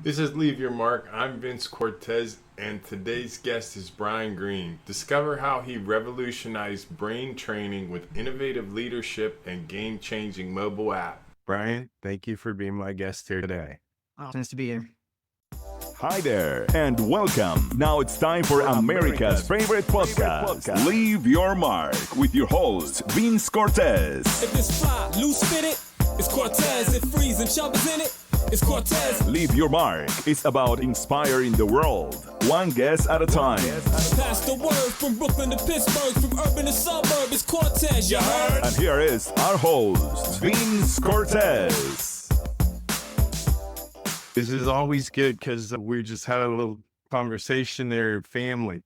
This is Leave Your Mark. I'm Vince Cortese, and today's guest is Bryan Green. Discover how he revolutionized brain training with innovative leadership and game-changing mobile app. Bryan, thank you for being my guest here today. Oh, nice to be here. Hi there, and welcome. Now it's time for America's favorite podcast, Leave Your Mark, with your host, Vince Cortese. If it's fly, loose fitted, it's Cortese. If freezing, chubbers in it, it's Cortese. Leave Your Mark is about inspiring the world, one guest at a time. Pass the word from Brooklyn to Pittsburgh, from urban to suburb, it's Cortese, you heard? And here is our host, Vince Cortese. This is always good because we just had a little conversation there, family,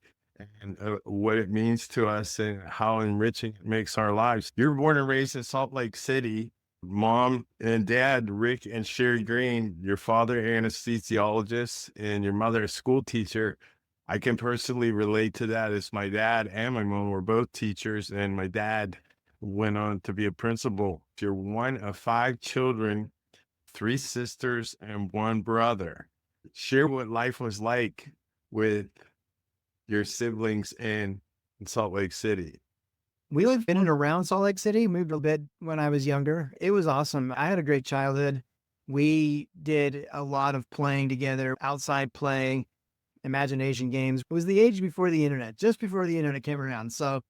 and what it means to us and how enriching it makes our lives. You're born and raised in Salt Lake City. Mom and dad, Rick and Sherry Green, your father, anesthesiologist, and your mother, a school teacher. I can personally relate to that as my dad and my mom were both teachers, and my dad went on to be a principal. You're one of 5 children, 3 sisters, and 1 brother. Share what life was like with your siblings in Salt Lake City. We lived in and around Salt Lake City, moved a bit when I was younger. It was awesome. I had a great childhood. We did a lot of playing together, outside play, imagination games. It was the age before the internet, just before the internet came around. So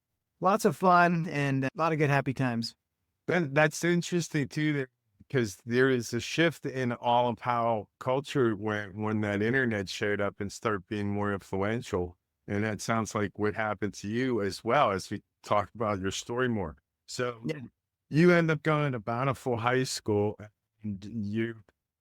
lots of fun and a lot of good, happy times. That's interesting too, because there is a shift in all of how culture when that internet showed up and started being more influential. And that sounds like what happened to you as well, as we talk about your story more. So Yeah. you end up going to Bountiful High School, and you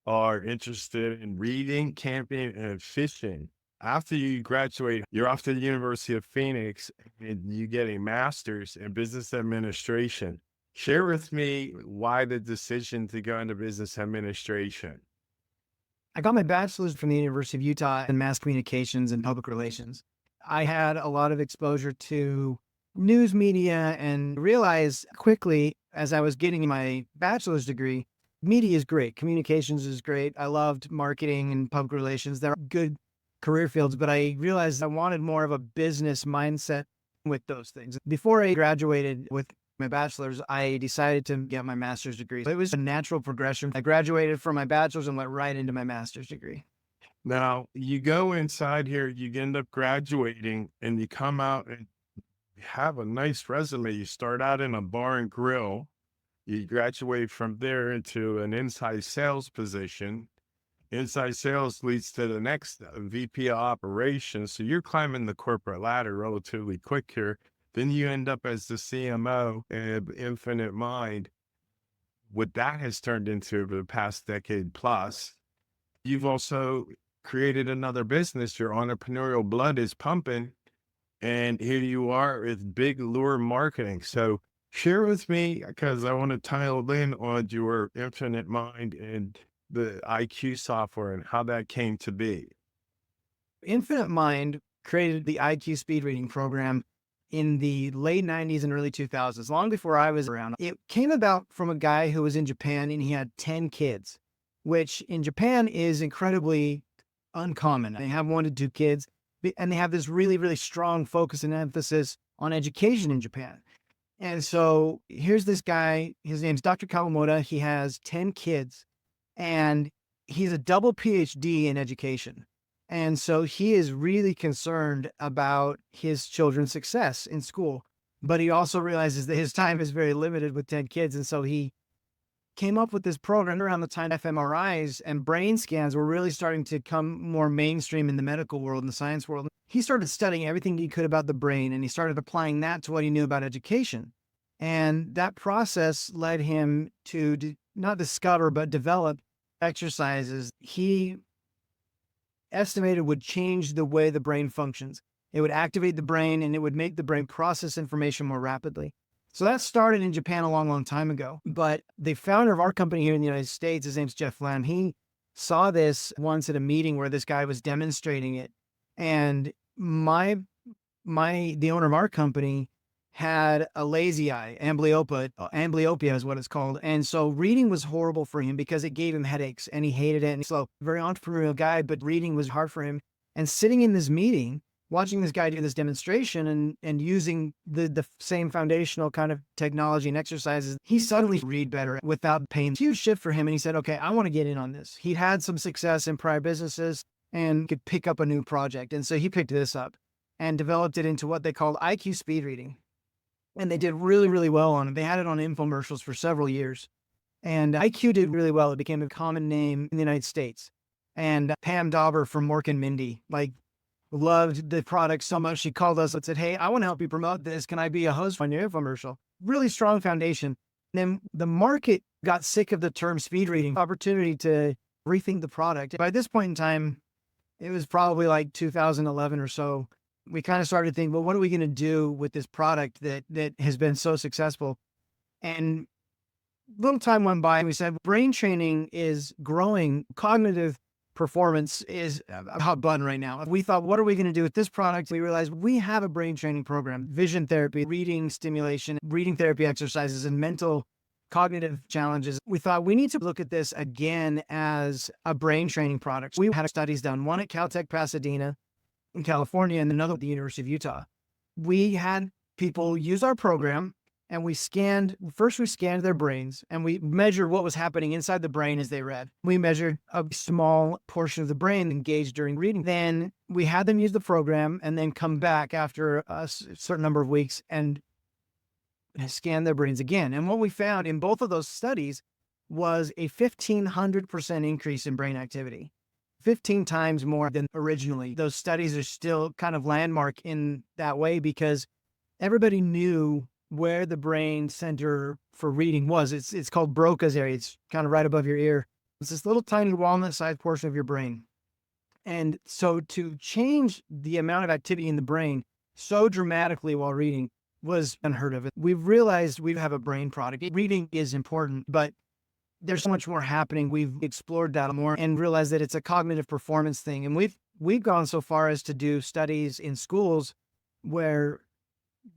are interested in reading, camping, and fishing. After you graduate, you're off to the University of Phoenix, and you get a master's in business administration. Share with me why the decision to go into business administration. I got my bachelor's from the University of Utah in mass communications and public relations. I had a lot of exposure to news media and realized quickly as I was getting my bachelor's degree, media is great. Communications is great. I loved marketing and public relations. They're good career fields, but I realized I wanted more of a business mindset with those things. Before I graduated with my bachelor's, I decided to get my master's degree. It was a natural progression. I graduated from my bachelor's and went right into my master's degree. Now, you go inside here, you end up graduating, and you come out and have a nice resume. You start out in a bar and grill. You graduate from there into an inside sales position. Inside sales leads to the next VP of operations. So you're climbing the corporate ladder relatively quick here. Then you end up as the CMO of Infinite Mind. What that has turned into over the past decade plus. You've also created another business. Your entrepreneurial blood is pumping. And here you are with big lure marketing. So share with me, because I want to tile in on your Infinite Mind and the IQ software and how that came to be. Infinite Mind created the IQ speed reading program in the late 90s and early 2000s, long before I was around. It came about from a guy who was in Japan and he had 10 kids, which in Japan is incredibly uncommon. They have 1 to 2 kids, and they have this really, really strong focus and emphasis on education in Japan. And so here's this guy, his name's Dr. Kawamoto. He has 10 kids and he's a double PhD in education. And so he is really concerned about his children's success in school, but he also realizes that his time is very limited with 10 kids. And so he came up with this program around the time fMRIs and brain scans were really starting to come more mainstream in the medical world and the science world. He started studying everything he could about the brain, and he started applying that to what he knew about education. And that process led him to not discover, but develop exercises he estimated would change the way the brain functions. It would activate the brain and it would make the brain process information more rapidly. So that started in Japan a long, long time ago. But the founder of our company here in the United States, his name's Jeff Lamb. He saw this once at a meeting where this guy was demonstrating it. And the owner of our company had a lazy eye, amblyopia is what it's called. And so reading was horrible for him because it gave him headaches and he hated it. And so very entrepreneurial guy, but reading was hard for him. And sitting in this meeting, watching this guy do this demonstration and using the same foundational kind of technology and exercises, he suddenly read better without pain. Huge shift for him. And he said, okay, I want to get in on this. He'd had some success in prior businesses and could pick up a new project. And so he picked this up and developed it into what they called IQ speed reading. And they did really, really well on it. They had it on infomercials for several years. And IQ did really well. It became a common name in the United States. And Pam Dauber from Mork and Mindy, loved the product so much. She called us and said, hey, I want to help you promote this. Can I be a host on your infomercial? Really strong foundation. Then the market got sick of the term speed reading, opportunity to rethink the product. By this point in time, it was probably like 2011 or so. We kind of started thinking, well, what are we going to do with this product that has been so successful? And little time went by and we said, brain training is growing. Cognitive performance is a hot button right now. We thought, what are we going to do with this product? We realized we have a brain training program, vision therapy, reading stimulation, reading therapy exercises, and mental cognitive challenges. We thought we need to look at this again as a brain training product. We had studies done, one at Caltech Pasadena in California and another at the University of Utah. We had people use our program and we scanned their brains and we measured what was happening inside the brain as they read. We measured a small portion of the brain engaged during reading. Then we had them use the program and then come back after a certain number of weeks and scan their brains again. And what we found in both of those studies was a 1,500% increase in brain activity. 15 times more than originally. Those studies are still kind of landmark in that way because everybody knew where the brain center for reading was. It's called Broca's area. It's kind of right above your ear. It's this little tiny walnut-sized portion of your brain. And so to change the amount of activity in the brain so dramatically while reading was unheard of. We've realized we have a brain product. Reading is important, but there's so much more happening. We've explored that more and realized that it's a cognitive performance thing. And we've gone so far as to do studies in schools where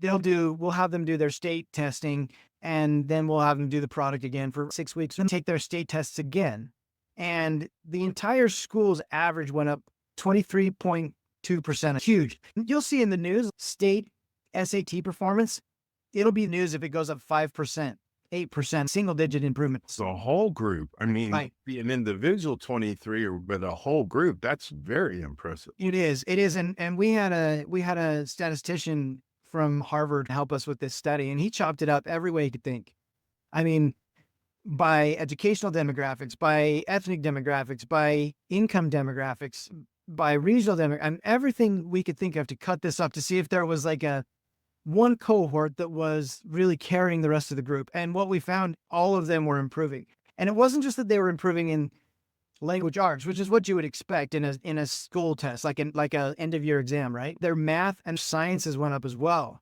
we'll have them do their state testing and then we'll have them do the product again for 6 weeks and take their state tests again. And the entire school's average went up 23.2%. Huge. You'll see in the news, state SAT performance, it'll be news if it goes up 5%. 8%, single digit improvements. The whole group. I mean, Right. be an individual 23 but a whole group, that's very impressive. It is. And we had a statistician from Harvard help us with this study and he chopped it up every way he could think. I mean, by educational demographics, by ethnic demographics, by income demographics, by regional demographics, and everything we could think of to cut this up to see if there was like one cohort that was really carrying the rest of the group. And what we found, all of them were improving. And it wasn't just that they were improving in language arts, which is what you would expect in a school test, like a end of year exam, right? Their math and sciences went up as well.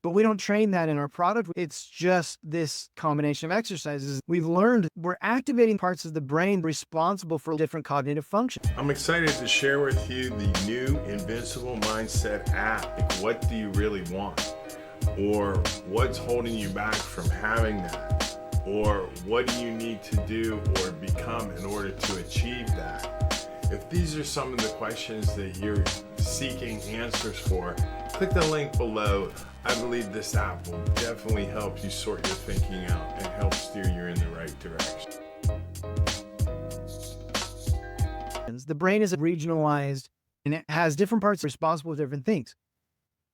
But we don't train that in our product. It's just this combination of exercises. We've learned we're activating parts of the brain responsible for different cognitive functions. I'm excited to share with you the new Invincible Mindset app. Like, what do you really want? Or what's holding you back from having that? Or what do you need to do or become in order to achieve that? If these are some of the questions that you're seeking answers for, click the link below. I believe this app will definitely help you sort your thinking out and help steer you in the right direction. The brain is regionalized and it has different parts responsible for different things.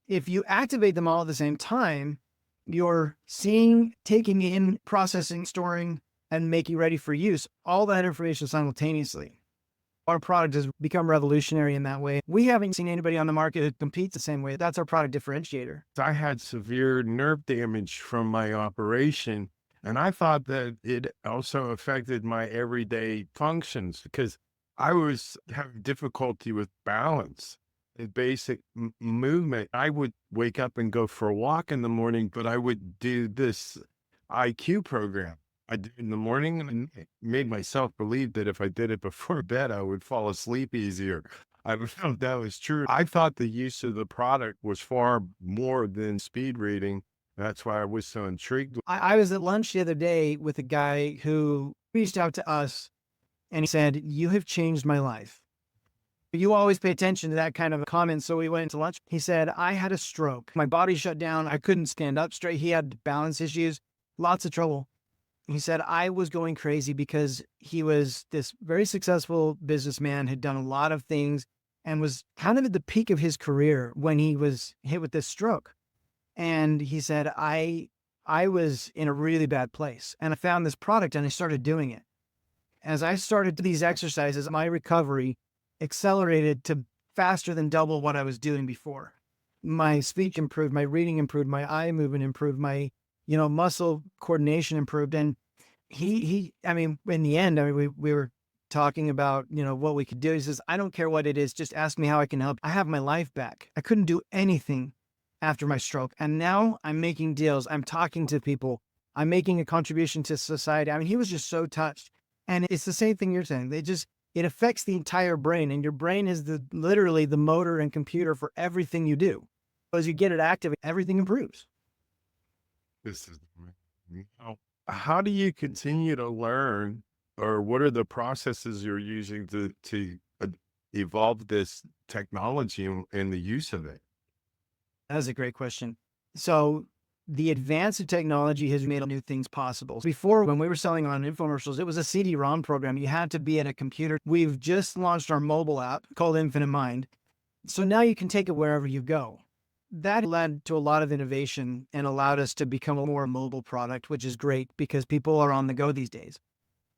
If you activate them all at the same time, you're seeing, taking in, processing, storing, and making ready for use all that information simultaneously. Our product has become revolutionary in that way. We haven't seen anybody on the market that competes the same way. That's our product differentiator. I had severe nerve damage from my operation, and I thought that it also affected my everyday functions because I was having difficulty with balance and basic movement. I would wake up and go for a walk in the morning, but I would do this IQ program. I did it in the morning and I made myself believe that if I did it before bed, I would fall asleep easier. I don't know if that was true. I thought the use of the product was far more than speed reading. That's why I was so intrigued. I was at lunch the other day with a guy who reached out to us and he said, "You have changed my life." You always pay attention to that kind of a comment. So we went to lunch. He said, "I had a stroke. My body shut down. I couldn't stand up straight." He had balance issues, lots of trouble. He said, "I was going crazy because he was this very successful businessman, had done a lot of things and was kind of at the peak of his career when he was hit with this stroke." And he said, I was in a really bad place and I found this product and I started doing it. As I started these exercises, my recovery accelerated to faster than double what I was doing before. My speech improved, my reading improved, my eye movement improved, my, muscle coordination improved. And I mean, in the end, we were talking about, what we could do. He says, "I don't care what it is. Just ask me how I can help. I have my life back. I couldn't do anything after my stroke. And now I'm making deals. I'm talking to people. I'm making a contribution to society." I mean, he was just so touched. And it's the same thing you're saying. It affects the entire brain, and your brain is literally the motor and computer for everything you do. As you get it active, everything improves. This is amazing. How do you continue to learn, or what are the processes you're using to evolve this technology and the use of it? That is a great question. So the advance of technology has made new things possible. Before, when we were selling on infomercials, it was a CD-ROM program. You had to be at a computer. We've just launched our mobile app called Infinite Mind. So now you can take it wherever you go. That led to a lot of innovation and allowed us to become a more mobile product, which is great because people are on the go these days.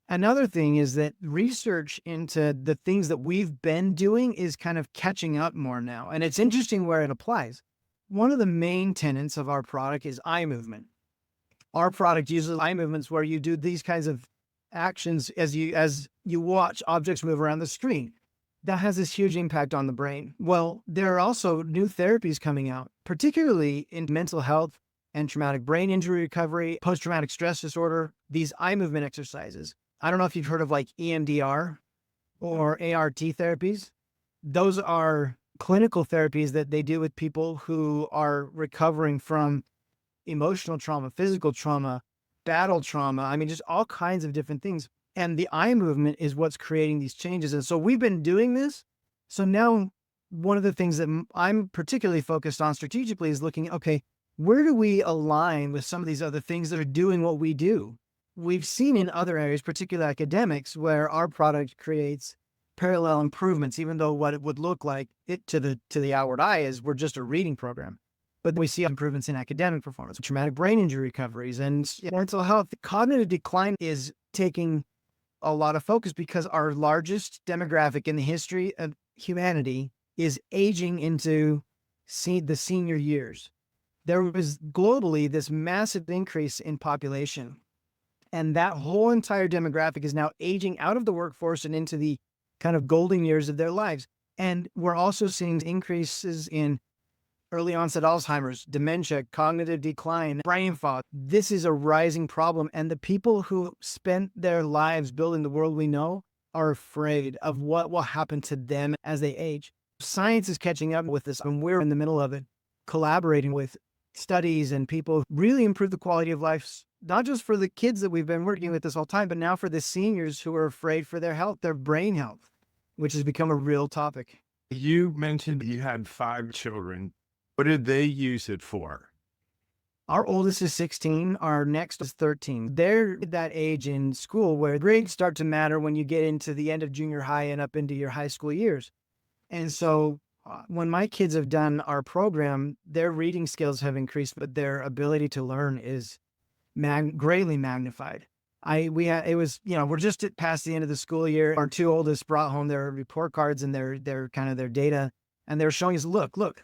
Another thing is that research into the things that we've been doing is kind of catching up more now. And it's interesting where it applies. One of the main tenets of our product is eye movement. Our product uses eye movements where you do these kinds of actions as you watch objects move around the screen. That has this huge impact on the brain. Well, there are also new therapies coming out, particularly in mental health and traumatic brain injury recovery, post-traumatic stress disorder, these eye movement exercises. I don't know if you've heard of like EMDR or ART therapies. Those are clinical therapies that they do with people who are recovering from emotional trauma, physical trauma, battle trauma. I mean, just all kinds of different things. And the eye movement is what's creating these changes. And so we've been doing this. So now one of the things that I'm particularly focused on strategically is looking, okay, where do we align with some of these other things that are doing what we do? We've seen in other areas, particularly academics, where our product creates parallel improvements, even though what it would look like it to the outward eye is we're just a reading program. But we see improvements in academic performance, traumatic brain injury recoveries, and mental health. Cognitive decline is taking a lot of focus because our largest demographic in the history of humanity is aging into the senior years. There was globally this massive increase in population, and that whole entire demographic is now aging out of the workforce and into the kind of golden years of their lives. And we're also seeing increases in early onset Alzheimer's, dementia, cognitive decline, brain fog. This is a rising problem. And the people who spent their lives building the world we know are afraid of what will happen to them as they age. Science is catching up with this, and we're in the middle of it, collaborating with studies and people really improve the quality of life, not just for the kids that we've been working with this whole time, but now for the seniors who are afraid for their health, their brain health, which has become a real topic. You mentioned you had 5 children. What did they use it for? Our oldest is 16. Our next is 13. They're at that age in school where grades start to matter when you get into the end of junior high and up into your high school years. And so when my kids have done our program, their reading skills have increased, but their ability to learn is greatly magnified. We're just past the end of the school year. Our 2 oldest brought home their report cards and their kind of their data, and they were showing us, look,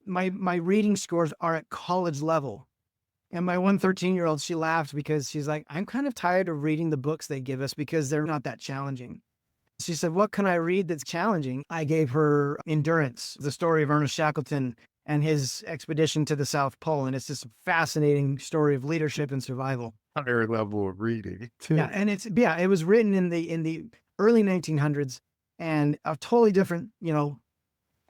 my reading scores are at college level. And my 13-year-old, she laughed because she's like, I'm kind of tired of reading the books they give us because they're not that challenging. She said, what can I read that's challenging? I gave her Endurance, the story of Ernest Shackleton and his expedition to the South Pole. And it's this fascinating story of leadership and survival. Higher level of reading too. Yeah. And it was written in the early 1900s and a totally different,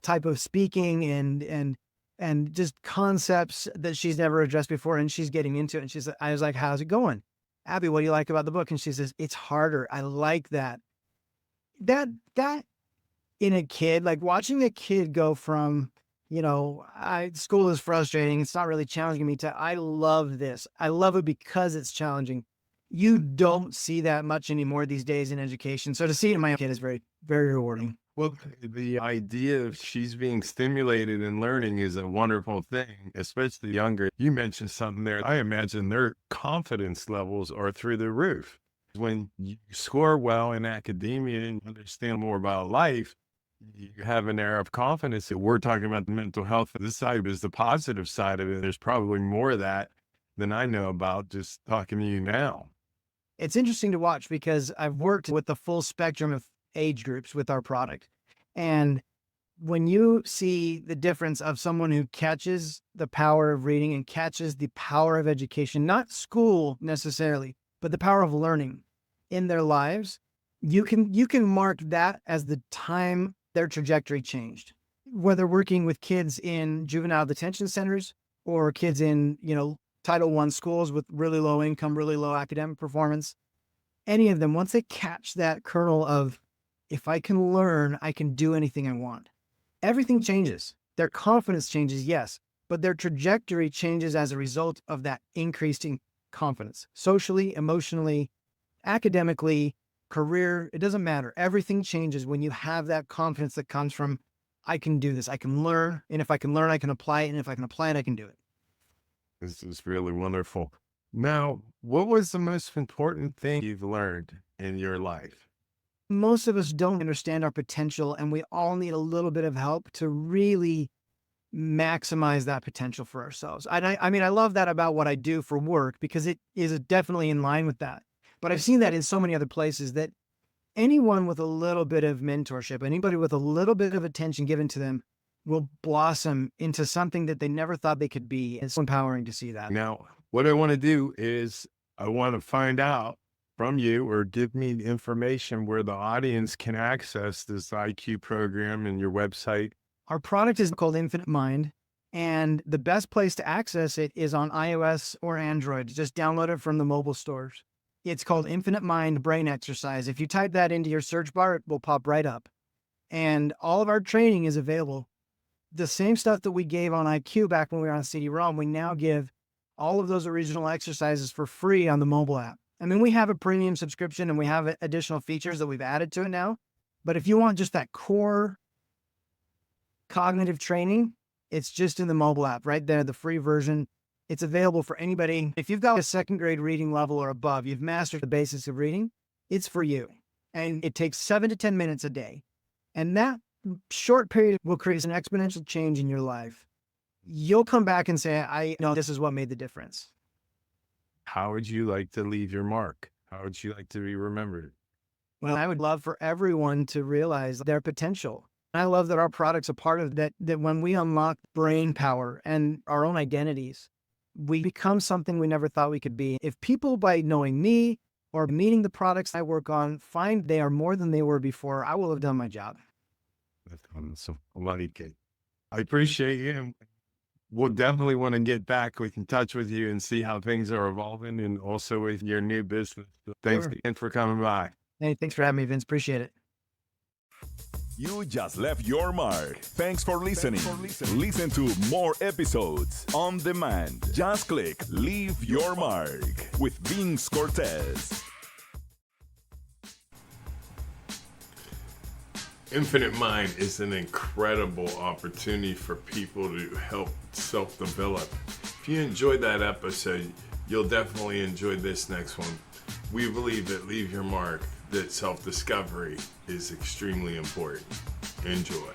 type of speaking and and just concepts that she's never addressed before. And she's getting into it. And I was like, how's it going? Abby, what do you like about the book? And she says, it's harder. I like that. That in a kid, like watching a kid go from, school is frustrating, it's not really challenging me, to I love this. I love it because it's challenging. You don't see that much anymore these days in education. So to see it in my kid is very, very rewarding. Well, the idea of she's being stimulated and learning is a wonderful thing, especially younger. You mentioned something there. I imagine their confidence levels are through the roof. When you score well in academia and understand more about life, you have an air of confidence. That we're talking about the mental health. This side is the positive side of it. There's probably more of that than I know about just talking to you now. It's interesting to watch because I've worked with the full spectrum of age groups with our product. And when you see the difference of someone who catches the power of reading and catches the power of education, not school necessarily, but the power of learning in their lives, you can mark that as the time their trajectory changed. Whether working with kids in juvenile detention centers or kids in, Title I schools with really low income, really low academic performance, any of them, once they catch that kernel of, if I can learn, I can do anything I want, everything changes. Their confidence changes, yes, but their trajectory changes as a result of that increasing confidence, socially, emotionally, academically, career, it doesn't matter. Everything changes when you have that confidence that comes from, I can do this, I can learn, and if I can learn, I can apply it, and if I can apply it, I can do it. This is really wonderful. Now, what was the most important thing you've learned in your life? Most of us don't understand our potential, and we all need a little bit of help to really maximize that potential for ourselves. And I love that about what I do for work because it is definitely in line with that. But I've seen that in so many other places that anyone with a little bit of mentorship, anybody with a little bit of attention given to them will blossom into something that they never thought they could be. It's so empowering to see that. Now, what I want to do is I want to find out from you or give me the information where the audience can access this IQ program and your website. Our product is called Infinite Mind, and the best place to access it is on iOS or Android. Just download it from the mobile stores. It's called Infinite Mind Brain Exercise. If you type that into your search bar, it will pop right up. And all of our training is available. The same stuff that we gave on IQ back when we were on CD-ROM, we now give all of those original exercises for free on the mobile app. I mean, we have a premium subscription and we have additional features that we've added to it now. But if you want just that core cognitive training, it's just in the mobile app right there, the free version. It's available for anybody. If you've got a second grade reading level or above, you've mastered the basics of reading, it's for you. And it takes 7 to 10 minutes a day. And that short period will create an exponential change in your life. You'll come back and say, I know this is what made the difference. How would you like to leave your mark? How would you like to be remembered? Well, I would love for everyone to realize their potential. I love that our product's a part of that, that when we unlock brain power and our own identities, we become something we never thought we could be. If people, by knowing me or meeting the products I work on, find they are more than they were before, I will have done my job. That's awesome. I appreciate you. We'll definitely want to get back in touch with you and see how things are evolving and also with your new business. Thanks Sure. again for coming by. Hey, thanks for having me, Vince. Appreciate it. You just left your mark. Thanks for listening. Listen to more episodes on demand. Just click Leave Your Mark with Vince Cortese. Infinite Mind is an incredible opportunity for people to help self-develop. If you enjoyed that episode, you'll definitely enjoy this next one. We believe that Leave Your Mark, that self-discovery is extremely important. Enjoy.